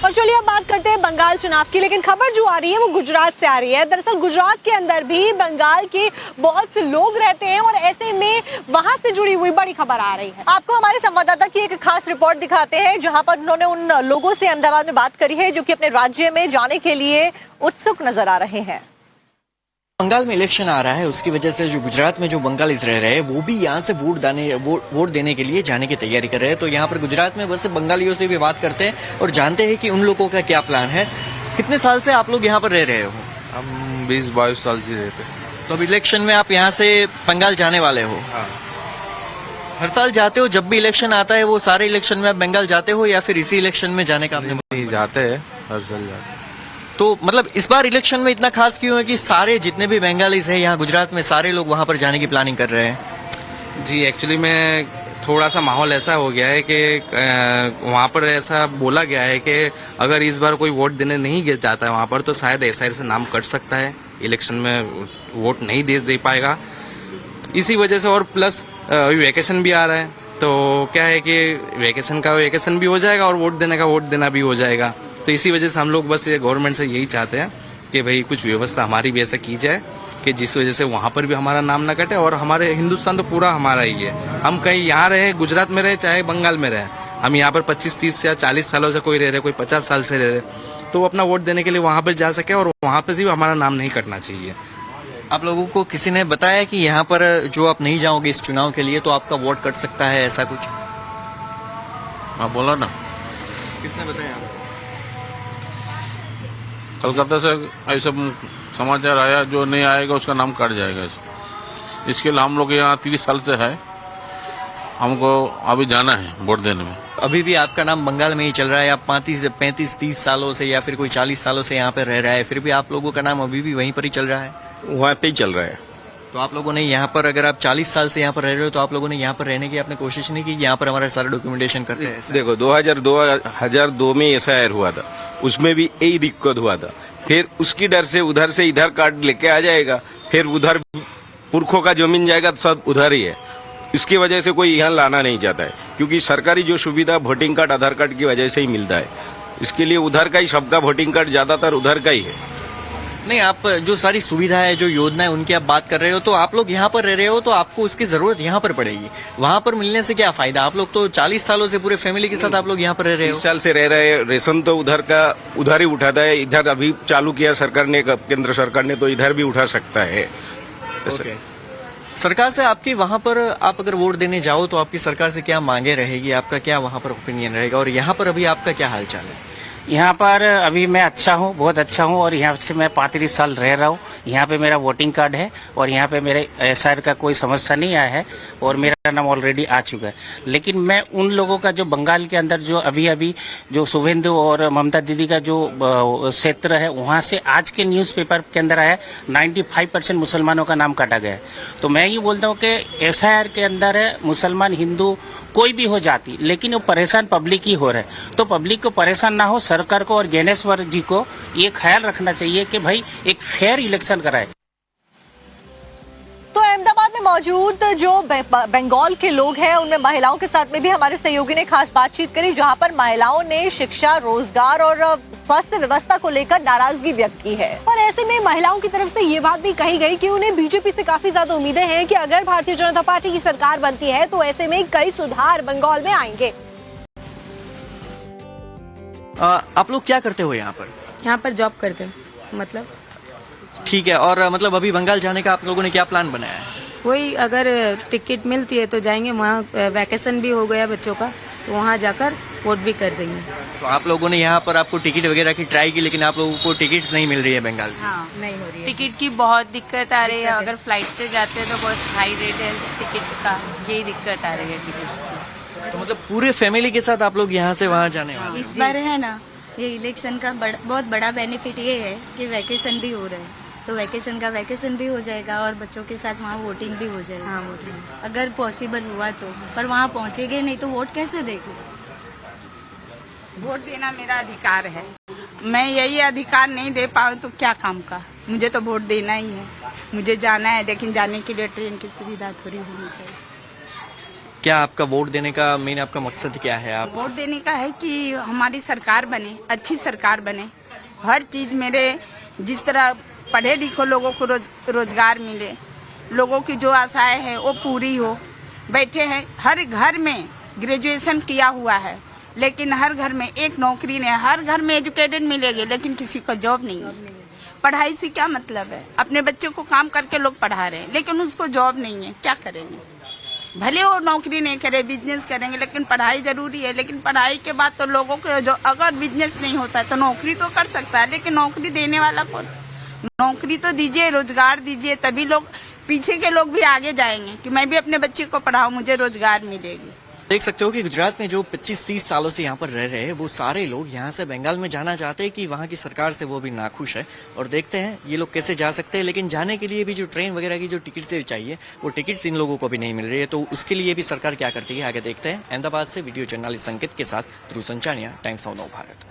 और चलिए अब बात करते हैं बंगाल चुनाव की, लेकिन खबर जो आ रही है वो गुजरात से आ रही है। दरअसल गुजरात के अंदर भी बंगाल के बहुत से लोग रहते हैं और ऐसे में वहां से जुड़ी हुई बड़ी खबर आ रही है। आपको हमारे संवाददाता की एक खास रिपोर्ट दिखाते हैं जहां पर उन्होंने उन लोगों से अहमदाबाद में बात करी है जो कि अपने राज्य में जाने के लिए उत्सुक नजर आ रहे हैं। बंगाल में इलेक्शन आ रहा है, उसकी वजह से जो गुजरात में जो बंगालीज रह रहे हैं वो भी यहाँ से वोट देने के लिए जाने की तैयारी कर रहे हैं। तो यहाँ पर गुजरात में बस बंगालियों से भी बात करते हैं और जानते हैं कि उन लोगों का क्या प्लान है। कितने साल से आप लोग यहाँ पर रह रहे हो? हम 20-22 साल से रहते हैं। तो अब इलेक्शन में आप यहाँ से बंगाल जाने वाले हो? हाँ। हर साल जाते हो? जब भी इलेक्शन आता है वो सारे इलेक्शन में आप बंगाल जाते हो या फिर इसी इलेक्शन में जाने का आपने? नहीं, जाते हैं, हर साल जाते हैं। तो मतलब इस बार इलेक्शन में इतना खास क्यों है कि सारे जितने भी बंगालीज हैं यहाँ गुजरात में सारे लोग वहाँ पर जाने की प्लानिंग कर रहे हैं? जी, एक्चुअली में थोड़ा सा माहौल ऐसा हो गया है कि वहाँ पर ऐसा बोला गया है कि अगर इस बार कोई वोट देने नहीं जाता है वहाँ पर तो शायद एसआईआर से नाम कट सकता है, इलेक्शन में वोट नहीं दे पाएगा। इसी वजह से और प्लस अभी वैकेशन भी आ रहा है तो क्या है कि वैकेशन का वैकेशन भी हो जाएगा और वोट देने का वोट देना भी हो जाएगा। तो इसी वजह से हम लोग बस ये गवर्नमेंट से यही चाहते हैं कि भाई कुछ व्यवस्था हमारी भी ऐसा की जाए कि जिस वजह से वहाँ पर भी हमारा नाम ना कटे। और हमारे हिंदुस्तान तो पूरा हमारा ही है, हम कहीं यहाँ रहे, गुजरात में रहे चाहे बंगाल में रहे, हम यहाँ पर 25-30 या 40 सालों से कोई रह रहे, कोई 50 साल से रह रहे, तो अपना वोट देने के लिए वहाँ पर जा सके और वहाँ पर भी हमारा नाम नहीं कटना चाहिए। आप लोगों को किसी ने बताया कि यहाँ पर जो आप नहीं जाओगे इस चुनाव के लिए तो आपका वोट कट सकता है, ऐसा कुछ? हाँ, बोला ना। किसने बताया? कलकत्ता से ऐसा समाचार आया, जो नहीं आएगा उसका नाम कट जाएगा। इसके लिए हम लोग यहाँ 30 साल से है, हमको अभी जाना है वोट देने में। अभी भी आपका नाम बंगाल में ही चल रहा है? आप 35-30 सालों से या फिर कोई 40 सालों से यहाँ पे रह रहा है, फिर भी आप लोगों का नाम अभी भी वहीं पर ही चल रहा है? वहाँ पे ही चल रहा है। तो आप लोगों ने यहाँ पर, अगर आप 40 साल से यहाँ पर रह रहे हो तो आप लोगों ने यहाँ पर रहने की आपने कोशिश नहीं की? यहाँ पर हमारा सारा डॉक्यूमेंटेशन करते हैं। देखो 2002 में एसआईआर हुआ था, उसमें भी यही दिक्कत हुआ था। फिर उसकी डर से उधर से इधर कार्ड लेके आ जाएगा, फिर उधर पुरखों का जमीन जाएगा तो सब उधर ही है। इसकी वजह से कोई यहाँ लाना नहीं चाहता है, क्योंकि सरकारी जो सुविधा वोटिंग कार्ड आधार कार्ड की वजह से ही मिलता है। इसके लिए उधर का ही सबका वोटिंग कार्ड ज्यादातर उधर का ही है। नहीं, आप जो सारी सुविधा है, जो योजना है, उनकी आप बात कर रहे हो, तो आप लोग यहाँ पर रह रहे हो तो आपको उसकी जरूरत यहाँ पर पड़ेगी। वहाँ पर मिलने से क्या फायदा? आप लोग तो 40 सालों से पूरे फैमिली के साथ आप लोग यहाँ पर रह रहे हो। 30 साल से रह रहे हैं, रेशन तो उधर का उधर ही उठाता है, इधर अभी चालू किया सरकार ने, केंद्र सरकार ने, तो इधर भी उठा सकता है। सरकार से आपकी वहाँ पर आप अगर वोट देने जाओ तो आपकी सरकार से क्या मांगे रहेगी, आपका क्या वहाँ पर ओपिनियन रहेगा, और यहाँ पर अभी आपका क्या हालचाल है? यहाँ पर अभी मैं अच्छा हूँ, बहुत अच्छा हूँ, और यहाँ से मैं 35 साल रह रहा हूँ। यहाँ पे मेरा वोटिंग कार्ड है और यहाँ पे मेरे एसआईआर का कोई समस्या नहीं आया है और मेरा नाम ऑलरेडी आ चुका है। लेकिन मैं उन लोगों का जो बंगाल के अंदर जो अभी जो शुभेंदु और ममता दीदी का जो क्षेत्र है, वहाँ से आज के न्यूज़पेपर के अंदर आया 95% मुसलमानों का नाम काटा गया है। तो मैं ये बोलता हूँ कि एसआईआर के अंदर है मुसलमान, हिंदू, कोई भी हो जाती, लेकिन वो परेशान पब्लिक ही हो रहा है। तो पब्लिक को परेशान ना हो, सरकार को और ज्ञानेश्वर जी को ये ख्याल रखना चाहिए कि भाई एक फेयर इलेक्शन कराए। तो अहमदाबाद में मौजूद जो बंगाल के लोग हैं उनमें महिलाओं के साथ में भी हमारे सहयोगी ने खास बातचीत करी, जहां पर महिलाओं ने शिक्षा, रोजगार और स्वास्थ्य व्यवस्था को लेकर नाराजगी व्यक्त की है। और ऐसे में महिलाओं की तरफ से ये बात भी कही गई कि उन्हें बीजेपी से काफी ज्यादा उम्मीदें हैं कि अगर भारतीय जनता पार्टी की सरकार बनती है तो ऐसे में कई सुधार बंगाल में आएंगे। आप लोग क्या करते हो यहाँ पर? यहाँ पर जॉब करते हैं। मतलब ठीक है, और मतलब अभी बंगाल जाने का आप लोगों ने क्या प्लान बनाया है? वही, अगर टिकट मिलती है तो जाएंगे। वहाँ वैकेशन भी हो गया बच्चों का, तो वहाँ जाकर वोट भी कर देंगे। तो आप लोगों ने यहाँ पर आपको टिकट वगैरह की ट्राई की, लेकिन आप लोगों को टिकट्स नहीं मिल रही है बंगाल में? हाँ, नहीं हो रही है। टिकट की बहुत दिक्कत आ रही है। अगर फ्लाइट से जाते हैं तो बहुत हाई रेट है टिकट्स का, यही दिक्कत आ रही है टिकट्स की। तो मतलब पूरे फैमिली के साथ आप लोग यहाँ से वहाँ जाने वाले? इस बार है ना, ये इलेक्शन का बहुत बड़ा बेनिफिट ये है कि वैकेशन भी हो रहा है, तो वैकेशन का वैकेशन भी हो जाएगा और बच्चों के साथ वहाँ वोटिंग भी हो जाएगी। हाँ, वोटिंग अगर पॉसिबल हुआ तो, पर वहाँ पहुँचेंगे नहीं तो वोट कैसे देंगे? वोट देना मेरा अधिकार है, मैं यही अधिकार नहीं दे पाऊँ तो क्या काम का। मुझे तो वोट देना ही है, मुझे जाना है, लेकिन जाने के लिए ट्रेन की सुविधा थोड़ी होनी चाहिए। क्या आपका वोट देने का मेन आपका मकसद क्या है? आप वोट देने का है कि हमारी सरकार बने, अच्छी सरकार बने, हर चीज मेरे जिस तरह पढ़े लिखो लोगों को रोजगार मिले, लोगों की जो आशाएं हैं वो पूरी हो। बैठे हैं हर घर में ग्रेजुएशन किया हुआ है, लेकिन हर घर में एक नौकरी नहीं, हर घर में एजुकेटेड मिलेगी लेकिन किसी को जॉब नहीं है। पढ़ाई से क्या मतलब है? अपने बच्चों को काम करके लोग पढ़ा रहे हैं लेकिन उसको जॉब नहीं है, क्या करेंगे? भले वो नौकरी नहीं करे, बिजनेस करेंगे, लेकिन पढ़ाई जरूरी है। लेकिन पढ़ाई के बाद तो लोगों को जो अगर बिजनेस नहीं होता है तो नौकरी तो कर सकता है, लेकिन नौकरी देने वाला कौन? नौकरी तो दीजिए, रोजगार दीजिए, तभी लोग पीछे के लोग भी आगे जाएंगे कि मैं भी अपने बच्चे को पढ़ाऊं, मुझे रोजगार मिलेगी। देख सकते हो कि गुजरात में जो 25-30 सालों से यहाँ पर रह रहे हैं वो सारे लोग यहाँ से बंगाल में जाना चाहते हैं कि वहाँ की सरकार से वो भी नाखुश है। और देखते हैं ये लोग कैसे जा सकते हैं, लेकिन जाने के लिए भी जो ट्रेन वगैरह की जो टिकट चाहिए वो टिकट्स इन लोगों को भी नहीं मिल रही है। तो उसके लिए भी सरकार क्या करती है आगे देखते हैं। अहमदाबाद से वीडियो जर्नलिस्ट संकेत के साथ ध्रुव संचानिया, टाइम्स ऑफ नव भारत।